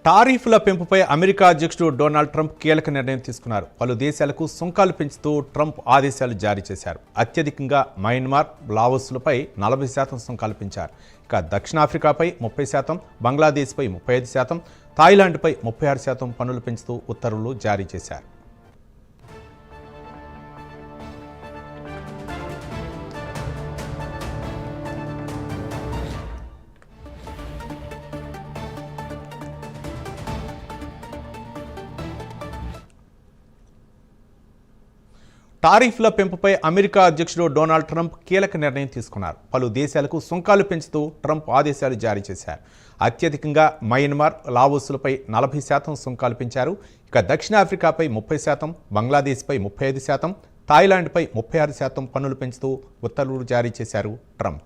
టారిఫ్ల పెంపుపై America అధ్యక్షుడు Donald Trump కీలక నిర్ణయం తీసుకున్నారు. పలు దేశాలకు సుంకాలు పెంచుతూ ట్రంప్ ఆదేశాలు జారీ చేశారు. అత్యధికంగా మయన్మార్, లావోస్లపై 40% సుంకాలు పెంచారు. ఇక దక్షిణాఫ్రికాపై 30%, బంగ్లాదేశ్పై 35%, థాయిలాండ్పై 36% పన్నులు పెంచుతూ ఉత్తర్వులు జారీ చేశారు. టారిఫ్ల పెంపుపై అమెరికా అధ్యక్షుడు డొనాల్డ్ ట్రంప్ కీలక నిర్ణయం తీసుకున్నారు. పలు దేశాలకు సుంకాలు పెంచుతూ ట్రంప్ ఆదేశాలు జారీ చేశారు. అత్యధికంగా మయన్మార్, లావోస్లపై 40% సుంకాలు పెంచారు. ఇక దక్షిణాఫ్రికాపై 30%, బంగ్లాదేశ్పై 35%, థాయిలాండ్పై 36% పన్నులు పెంచుతూ ఉత్తర్వులు జారీ చేశారు ట్రంప్.